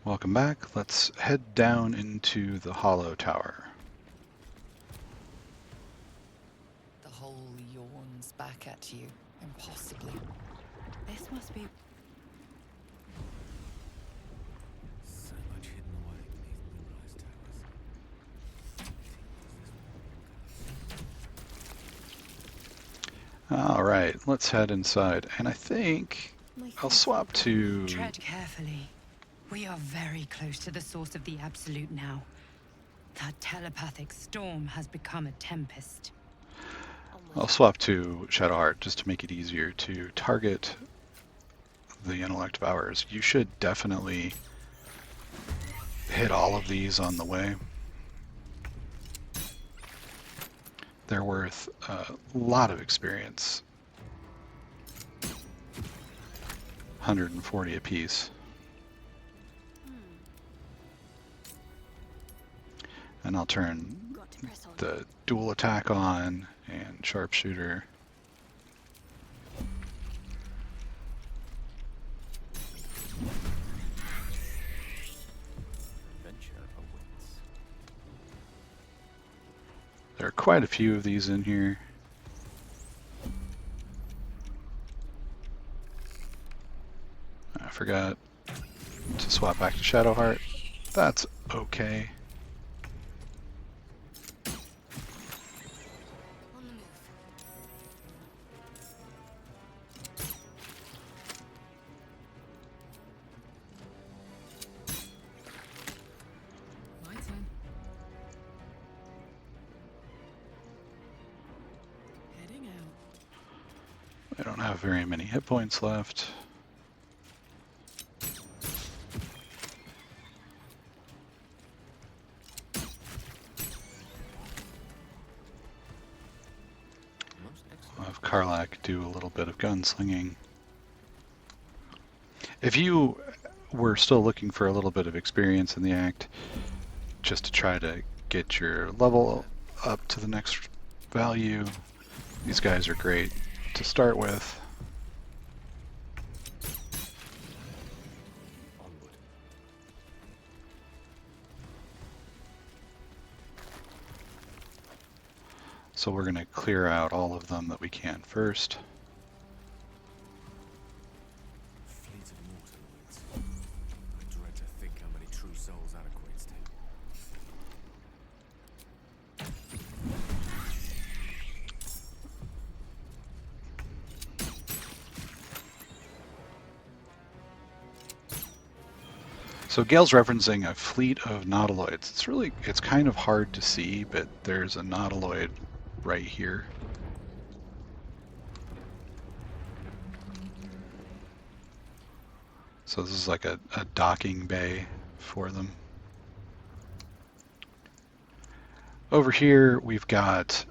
Welcome back. Let's head down into the hollow tower. The hole yawns back at you, impossibly. This must be... So much hidden away beneath Moonrise towers. Alright, let's head inside. And I think I'll swap to... Tread carefully. We are very close to the source of the Absolute now. That telepathic storm has become a tempest. I'll swap to Shadowheart just to make it easier to target the intellect powers. You should definitely hit all of these on the way. They're worth a lot of experience. 140 apiece. And I'll turn the dual attack on and sharpshooter. Adventure awaits. There are quite a few of these in here. I forgot to swap back to Shadowheart. That's okay. My turn. Heading out. I don't have very many hit points left. I'll have Karlak do a little bit of gunslinging. If you were still looking for a little bit of experience in the act, just to try to get your level up to the next value, these guys are great to start with. Onward. So we're going to clear out all of them that we can first. Fleet of mortaloids. I dread to think how many true souls that equates to. So Gale's referencing a fleet of nautiloids. It's kind of hard to see, but there's a nautiloid right here. So this is like a docking bay for them. Over here we've got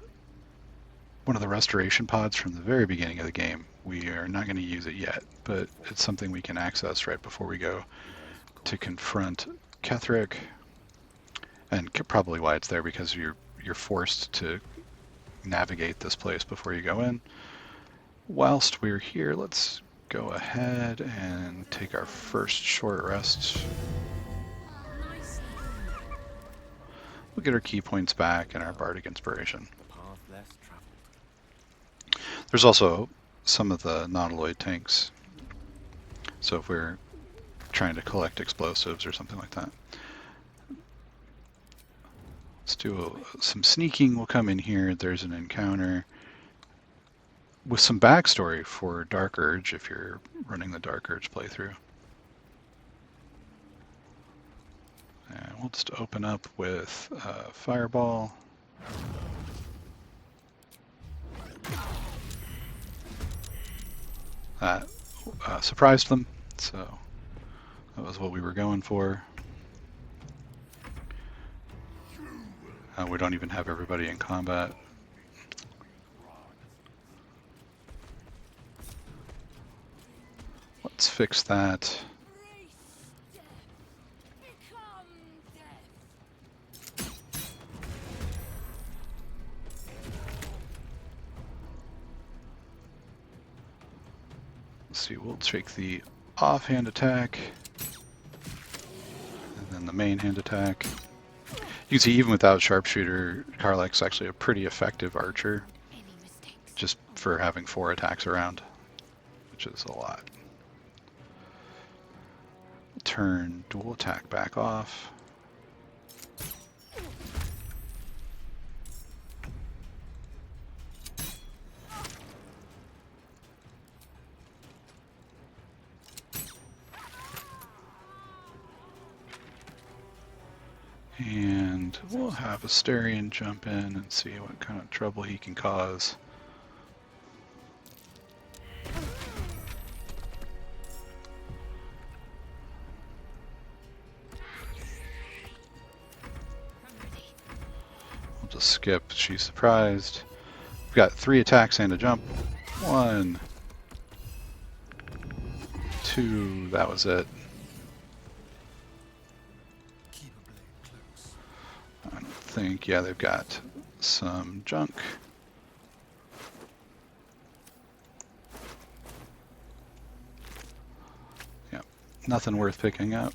one of the restoration pods from the very beginning of the game. We are not going to use it yet, but it's something we can access right before we go to confront Ketheric, and probably why it's there, because you're forced to navigate this place before you go in. Whilst we're here, let's go ahead and take our first short rest. We'll get our key points back and our bardic inspiration. The path less traveled. There's also some of the nautiloid tanks, so if we're trying to collect explosives or something like that. Let's do some sneaking. We'll come in here. There's an encounter with some backstory for Dark Urge if you're running the Dark Urge playthrough. And we'll just open up with Fireball. That surprised them, so that was what we were going for. We don't even have everybody in combat. Let's fix that. Let's see, we'll take the offhand attack. in the main hand attack. You can see even without sharpshooter, Karlach's actually a pretty effective archer, just for having 4 attacks around, which is a lot. Turn dual attack back off. And we'll have Asterion jump in and see what kind of trouble he can cause. We'll just skip. She's surprised. We've got 3 attacks and a jump. 1, 2, that was it. I don't think, yeah, they've got some junk. Yeah, nothing worth picking up.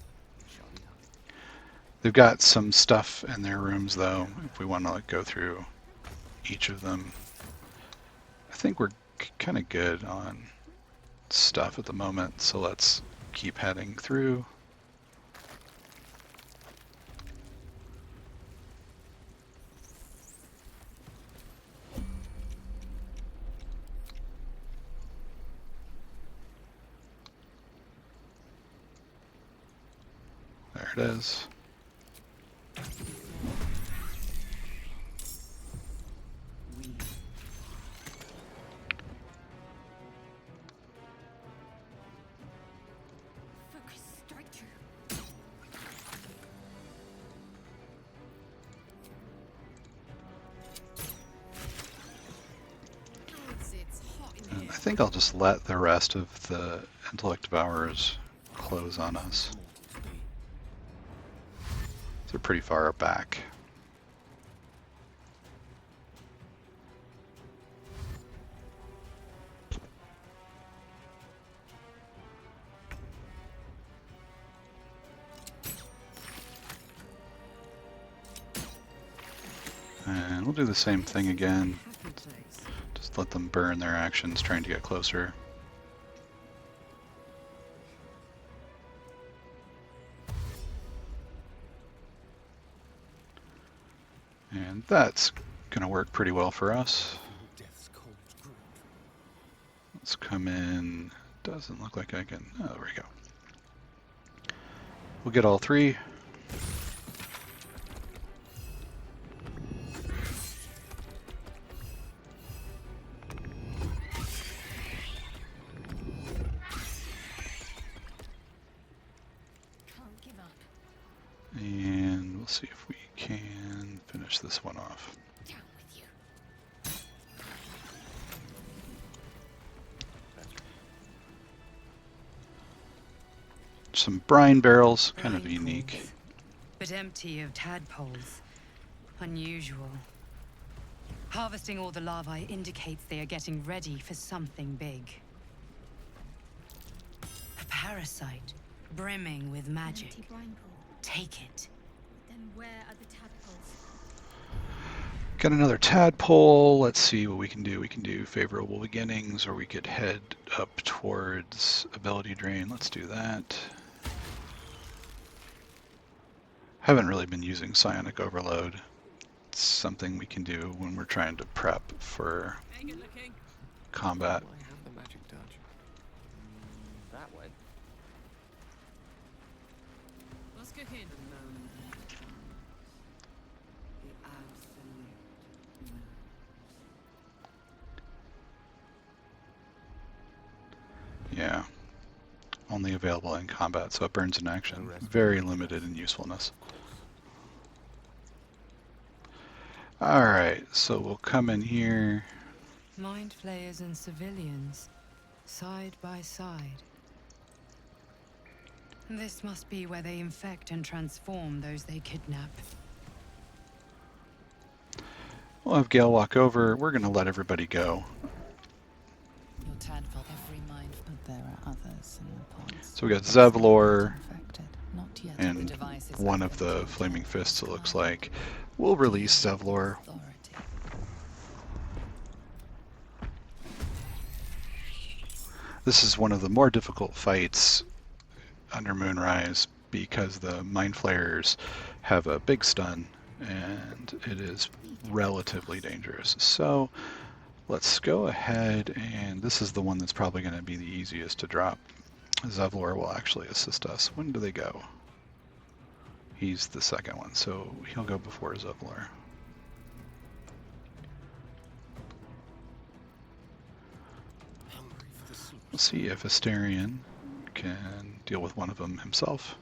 They've got some stuff in their rooms though, if we want to like go through each of them. I think we're kind of good on stuff at the moment, so let's keep heading through. There it is. And I think I'll just let the rest of the intellect devourers close on us. They're pretty far back. And we'll do the same thing again. Just let them burn their actions trying to get closer. And that's going to work pretty well for us. Let's come in. Doesn't look like I can. Oh, there we go. We'll get all 3. And we'll see if we can finish this one off. Some brine barrels, kind of unique. But empty of tadpoles. Unusual. Harvesting all the larvae indicates they are getting ready for something big. A parasite, brimming with magic. Take it. Then where are the tadpoles? Got another tadpole. Let's see what we can do. We can do favorable beginnings, or we could head up towards ability drain. Let's do that. Haven't really been using psionic overload. It's something we can do when we're trying to prep for combat. I have the magic touch. That went. Let's go in. Yeah. Only available in combat, so it burns in action. Very limited in usefulness. Alright, so we'll come in here. Mind flayers and civilians, side by side. This must be where they infect and transform those they kidnap. We'll have Gale walk over. We're going to let everybody go. Your tadpole, every mind, but there are others in the pods. So we got Zevlor, Infected, not Yet the And device is one of open the to flaming death fists, it as looks well. like, will release Deal Zevlor. authority. This is one of the more difficult fights under Moonrise because the Mind Flayers have a big stun and it is relatively dangerous. So let's go ahead, and this is the one that's probably going to be the easiest to drop. Zevlor will actually assist us. When do they go? He's the second one, so he'll go before Zevlor. Hungry for the slaughter. We'll see if Asterion can deal with one of them himself.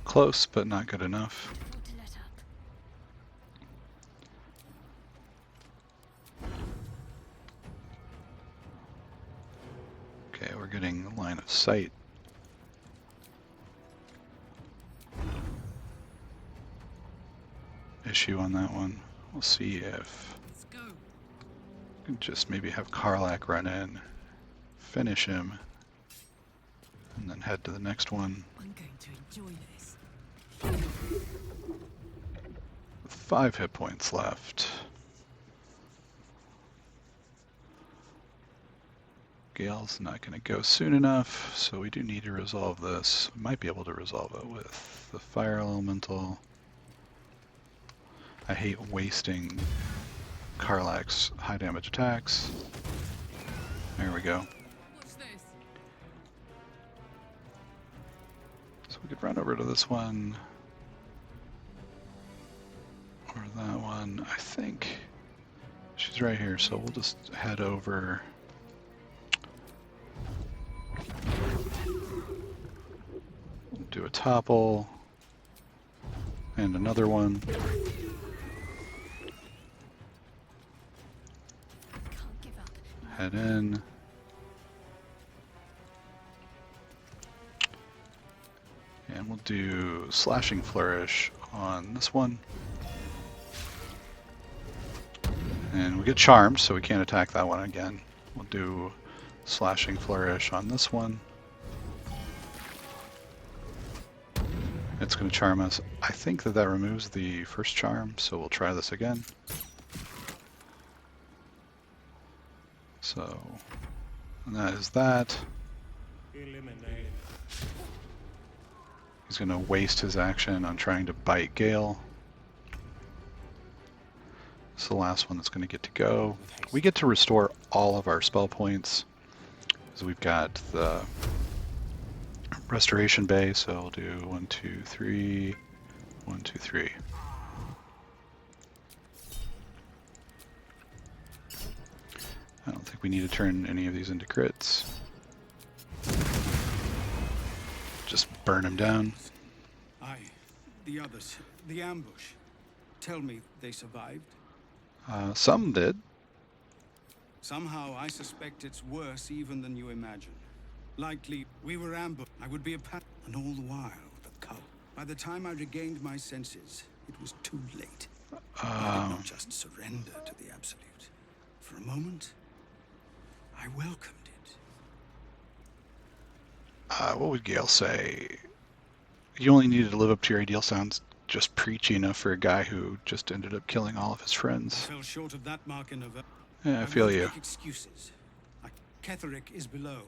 Close, but not good enough. Not to let up. Okay, we're getting line of sight. Issue on that one. We'll see if Let's go. we can just maybe have Karlach run in, finish him, and then head to the next one. I'm going to enjoy this. With 5 hit points left. Gale's not going to go soon enough, so we do need to resolve this. We might be able to resolve it with the Fire Elemental. I hate wasting Karlach's high damage attacks. There we go. What's this? So we could run over to this one. Or that one. I think she's right here, so we'll just head over. Do a topple. And another one. Can't give up. Head in. And we'll do Slashing Flourish on this one. And we get charmed, so we can't attack that one again. We'll do Slashing Flourish on this one. It's going to charm us. I think that removes the first charm, so we'll try this again. So, and that is that. Eliminate. He's going to waste his action on trying to bite Gale. It's the last one that's going to get to go. We get to restore all of our spell points. So we've got the Restoration Bay, so we'll do 1, 2, 3, 1, 2, 3. I don't think we need to turn any of these into crits. Just burn them down. Aye, the others, the ambush. Tell me they survived? Some did. Somehow I suspect it's worse even than you imagine. Likely, we were ambushed. I would be a and all the while, the cult. By the time I regained my senses, it was too late. I did not just surrender to the Absolute. For a moment, I welcomed it. What would Gale say? You only needed to live up to your ideal. Sounds just preachy enough for a guy who just ended up killing all of his friends. I fell short of that mark in November. Yeah, I feel won't you. make excuses. Ketherick is below.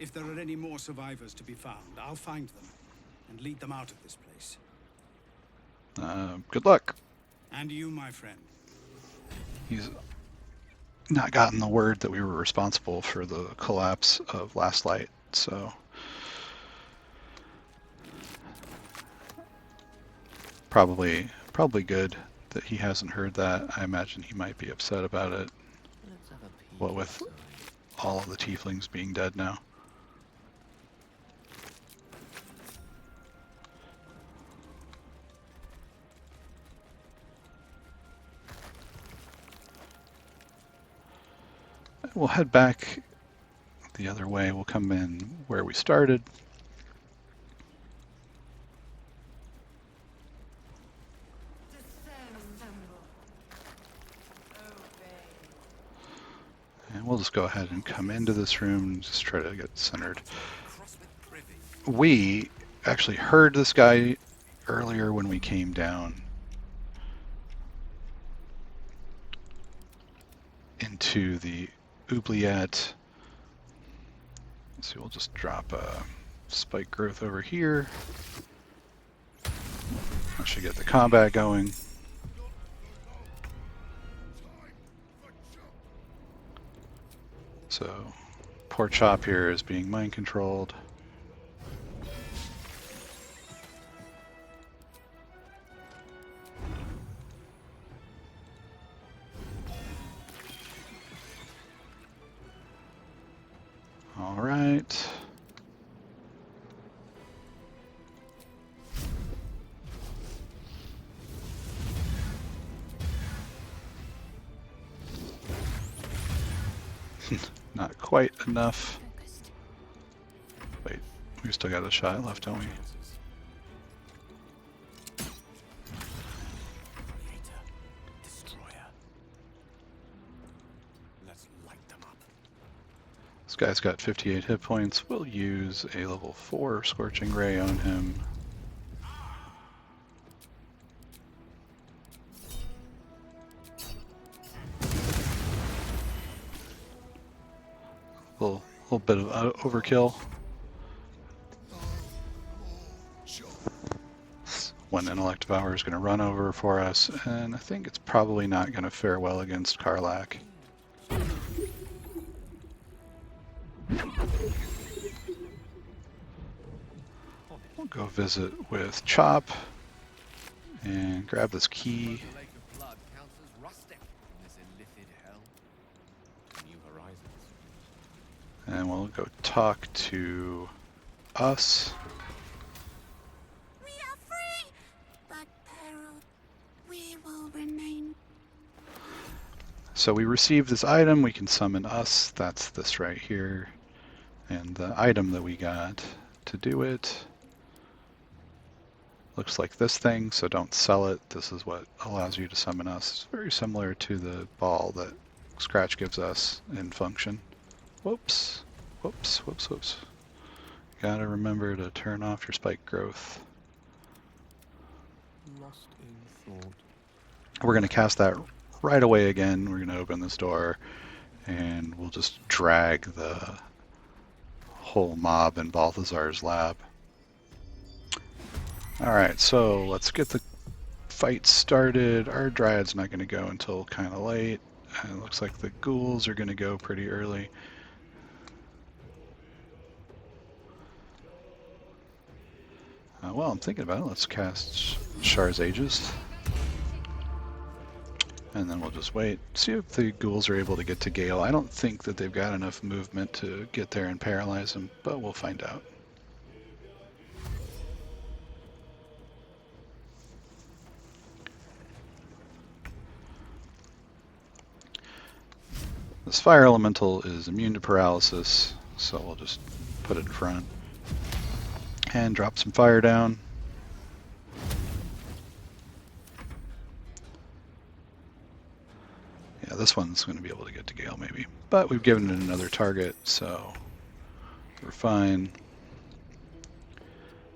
If there are any more survivors to be found, I'll find them and lead them out of this place. Good luck. And you, my friend. He's not gotten the word that we were responsible for the collapse of Last Light, so probably good that he hasn't heard that. I imagine he might be upset about it. Let's have a peek. What with all of the tieflings being dead now. We'll head back the other way. We'll come in where we started. we'll just go ahead and come into this room and just try to get centered. Cross with privy. We actually heard this guy earlier when we came down into the oubliette. Let's see, we'll just drop a spike growth over here. That should get the combat going. So, poor Chop here is being mind controlled. All right. Not quite enough. Focused. Wait, we've still got a shot left, don't we? Creator, destroyer. Let's light them up. This guy's got 58 hit points. We'll use a level 4 Scorching Ray on him. Little bit of overkill. One Intellect Devour is going to run over for us, and I think it's probably not going to fare well against Karlach. We'll go visit with Chop and grab this key. The lake of blood counts as rustic in this illithid hell. New horizons. And we'll go talk to us. We are free! But peril, we will remain. So we received this item, we can summon us, that's this right here. And the item that we got to do it looks like this thing, so don't sell it. This is what allows you to summon us. It's very similar to the ball that Scratch gives us in function. Whoops, whoops, whoops, whoops. Gotta remember to turn off your spike growth. Lost in thought. We're gonna cast that right away again. We're gonna open this door and we'll just drag the whole mob in Balthazar's lab. Alright, so let's get the fight started. Our Dryad's not going to go until kind of late. And it looks like the ghouls are going to go pretty early. Well, I'm thinking about it. Let's cast Shar's Aegis. And then we'll just wait. See if the ghouls are able to get to Gale. I don't think that they've got enough movement to get there and paralyze him, but we'll find out. This fire elemental is immune to paralysis, so we'll just put it in front. And drop some fire down. Yeah, this one's going to be able to get to Gale maybe. But we've given it another target, so we're fine.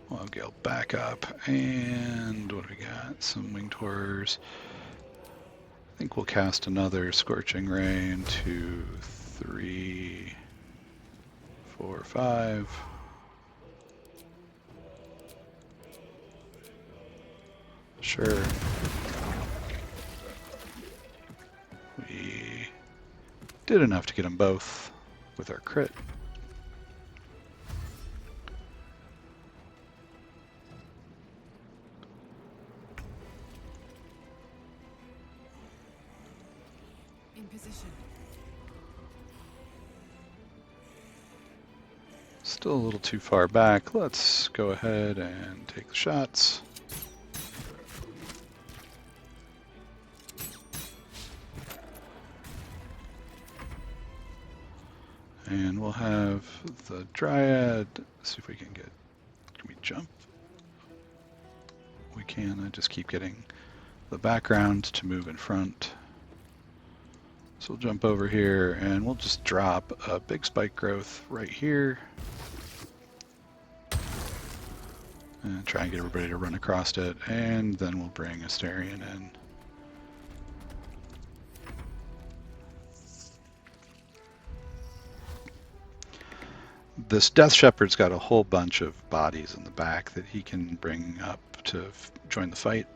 We'll have Gale back up. And what do we got? Some winged horrors. I think we'll cast another Scorching Ray in 2, 3, 4, 5. Sure. We did enough to get them both with our crit. In position. Still a little too far back. Let's go ahead and take the shots. And we'll have the Dryad. See if we can get. Can we jump? We can. I just keep getting the background to move in front. So we'll jump over here and we'll just drop a big spike growth right here. And try and get everybody to run across it, and then we'll bring Asterion in. This Death Shepherd's got a whole bunch of bodies in the back that he can bring up to join the fight.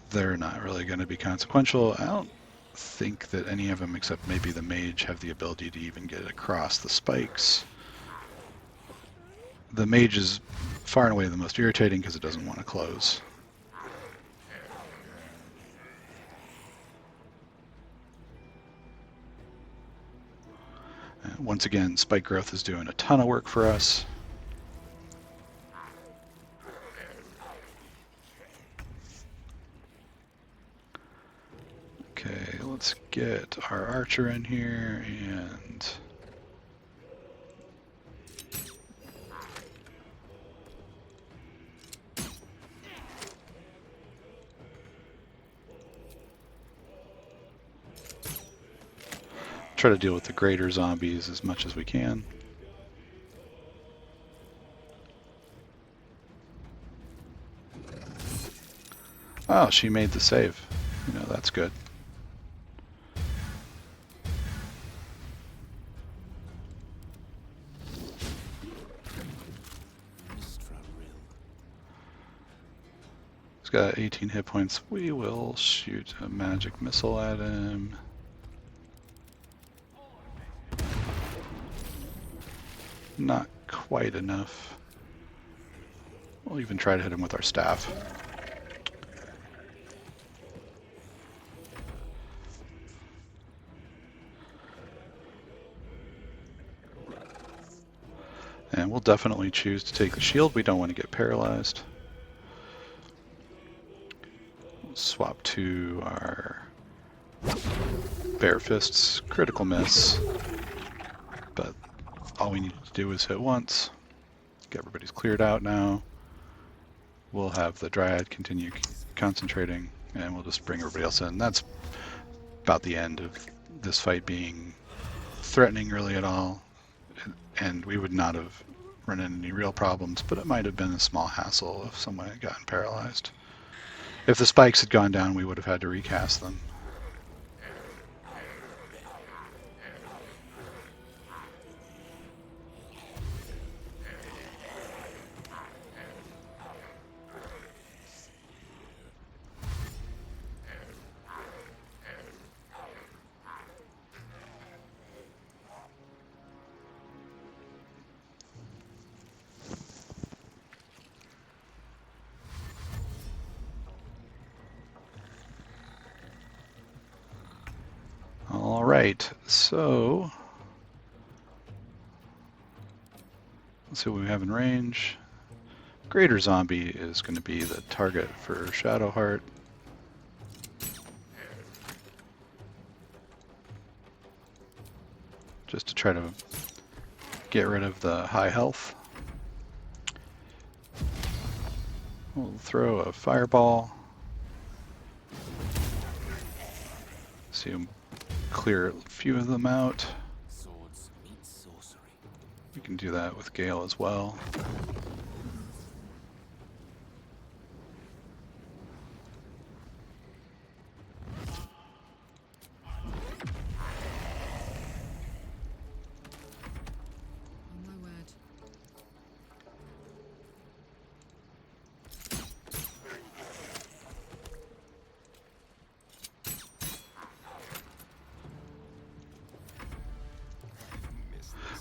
They're not really going to be consequential. I don't think that any of them, except maybe the mage, have the ability to even get across the spikes. The mage is far and away the most irritating because it doesn't want to close. Once again, spike growth is doing a ton of work for us. Okay, let's get our archer in here and try to deal with the greater zombies as much as we can. Oh, she made the save. You know, that's good. He's got 18 hit points. We will shoot a magic missile at him. Not quite enough. We'll even try to hit him with our staff. And we'll definitely choose to take the shield. We don't want to get paralyzed. We'll swap to our bare fists. Critical miss. But all we need to do is hit once. Everybody's cleared out now. We'll have the Dryad continue concentrating, and we'll just bring everybody else in. That's about the end of this fight being threatening really at all. And we would not have run into any real problems, but it might have been a small hassle if someone had gotten paralyzed. If the spikes had gone down, we would have had to recast them. All right, so let's see what we have in range. Greater Zombie is going to be the target for Shadowheart. Just to try to get rid of the high health. We'll throw a fireball. See him clear a few of them out. Swords meet sorcery. We can do that with Gale as well. Oh my word.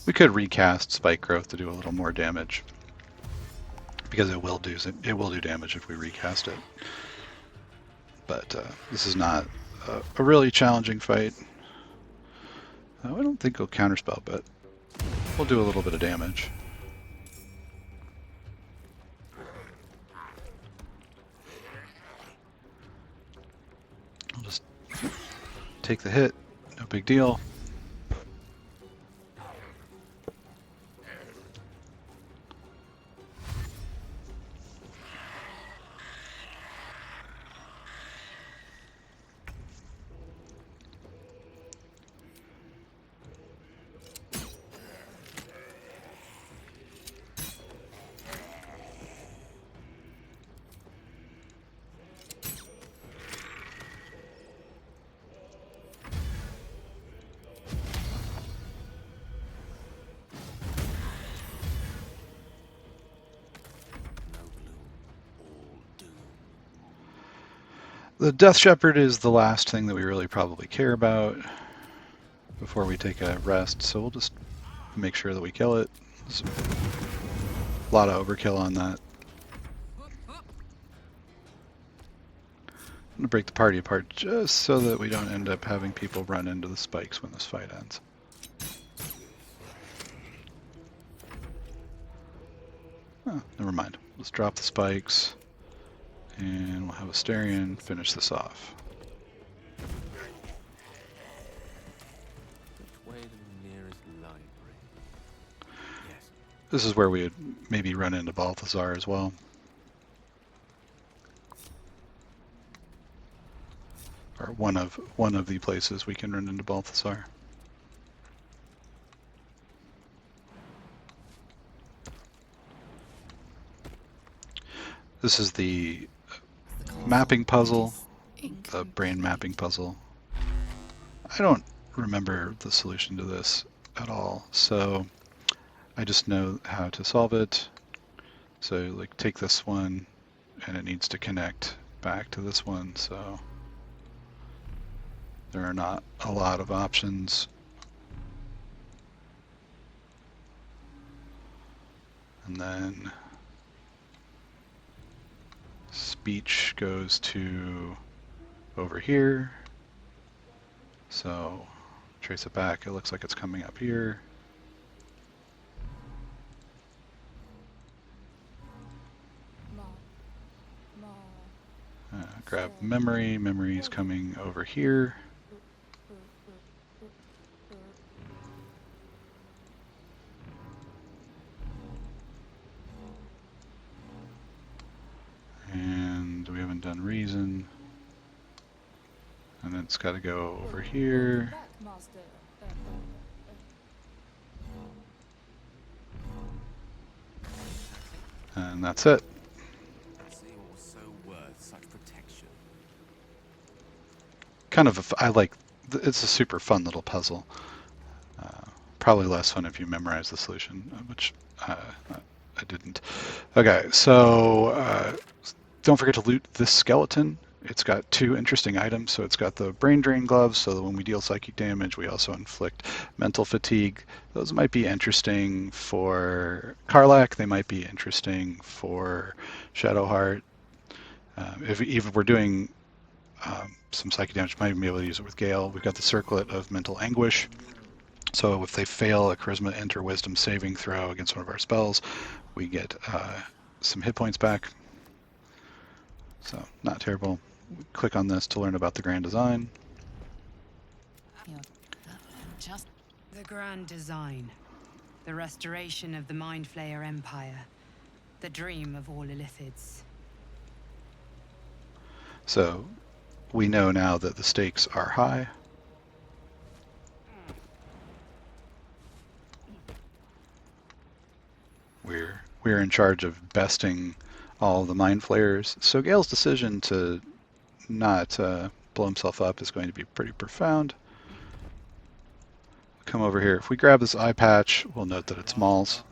We could recast Spike Growth to do a little more damage, because it will do damage if we recast it. But this is not a really challenging fight. I don't think he'll counterspell, but we'll do a little bit of damage. I'll just take the hit, no big deal. The Death Shepherd is the last thing that we really probably care about before we take a rest, so we'll just make sure that we kill it. There's a lot of overkill on that. I'm going to break the party apart just so that we don't end up having people run into the spikes when this fight ends. Oh, never mind. Let's drop the spikes, and we'll have Asterion finish this off. Which way to the nearest library? Yes. This is where we would maybe run into Balthazar as well. Or one of the places we can run into Balthazar. This is the mapping puzzle, the brain mapping puzzle. I don't remember the solution to this at all, so I just know how to solve it. So like take this one and it needs to connect back to this one, so there are not a lot of options. And then speech goes to over here. So trace it back, it looks like it's coming up here. Grab memory, memory is coming over here. And we haven't done reason. And it's got to go over here. And that's it. Kind of, it's a super fun little puzzle. Probably less fun if you memorize the solution, which I didn't. Okay, so don't forget to loot this skeleton. It's got 2 interesting items. So it's got the brain drain gloves, so that when we deal psychic damage, we also inflict mental fatigue. Those might be interesting for Karlach. They might be interesting for Shadowheart. If we're doing some psychic damage, might even be able to use it with Gale. We've got the circlet of mental anguish. So if they fail a charisma enter wisdom saving throw against one of our spells, we get some hit points back. So not terrible. Click on this to learn about the grand design. The grand design. The restoration of the Mind Flayer Empire. The dream of all Illithids. So we know now that the stakes are high. We're in charge of besting all the Mind Flayers. So Gale's decision to not blow himself up is going to be pretty profound. Come over here. If we grab this eye patch, we'll note that it's Maul's.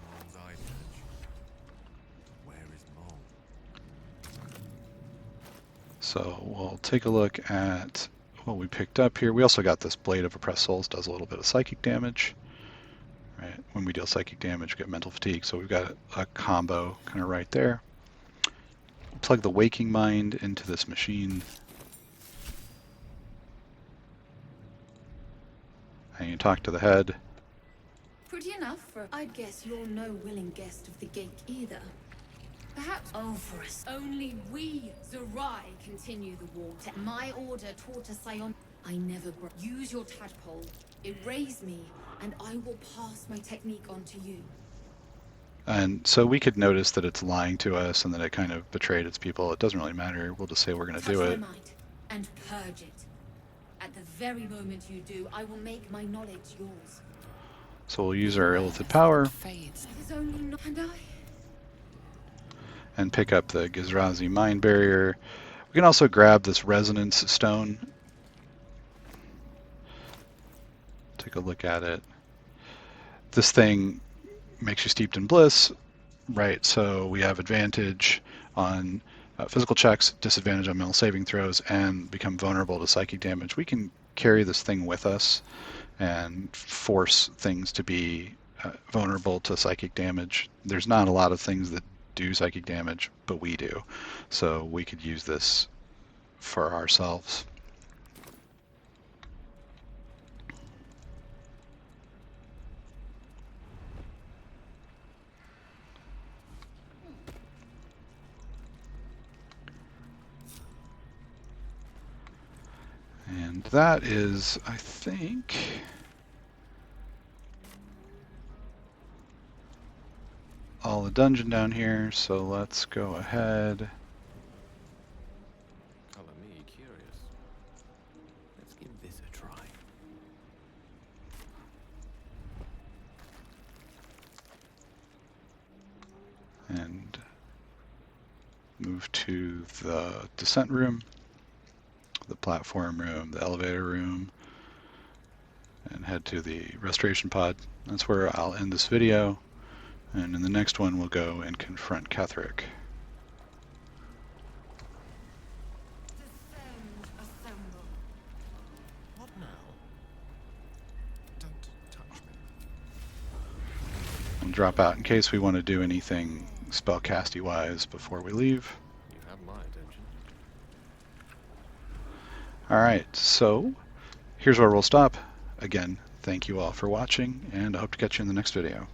So we'll take a look at what we picked up here. We also got this Blade of Oppressed Souls, does a little bit of psychic damage. Right? When we deal psychic damage, we get mental fatigue. So we've got a combo kind of right there. Plug the Waking Mind into this machine. And you talk to the head. Pretty enough for... I'd guess you're no willing guest of the gate either. Perhaps over us. Only we, Zerai, continue the war. My order taught us I never use your tadpole. Erase me, and I will pass my technique on to you. And so we could notice that it's lying to us and that it kind of betrayed its people. It doesn't really matter. We'll just say we're going to do it. And purge it. At the very moment you do, I will make my knowledge yours. So we'll use our Illithid power and pick up the Gizrazi Mind Barrier. We can also grab this Resonance Stone. Take a look at it. This thing makes you steeped in bliss, right? So we have advantage on physical checks, disadvantage on mental saving throws, and become vulnerable to psychic damage, we can carry this thing with us and force things to be vulnerable to psychic damage. There's not a lot of things that do psychic damage, but we do. So we could use this for ourselves. And that is, I think, all the dungeon down here, so let's go ahead. Color me curious. Let's give this a try. And move to the descent room, the platform room, the elevator room, and head to the restoration pod. That's where I'll end this video, and in the next one we'll go and confront Ketherick. What now? Don't touch me. We'll drop out in case we want to do anything spellcasty wise before we leave. You have my attention. Alright, so here's where we'll stop. Again, thank you all for watching, and I hope to catch you in the next video.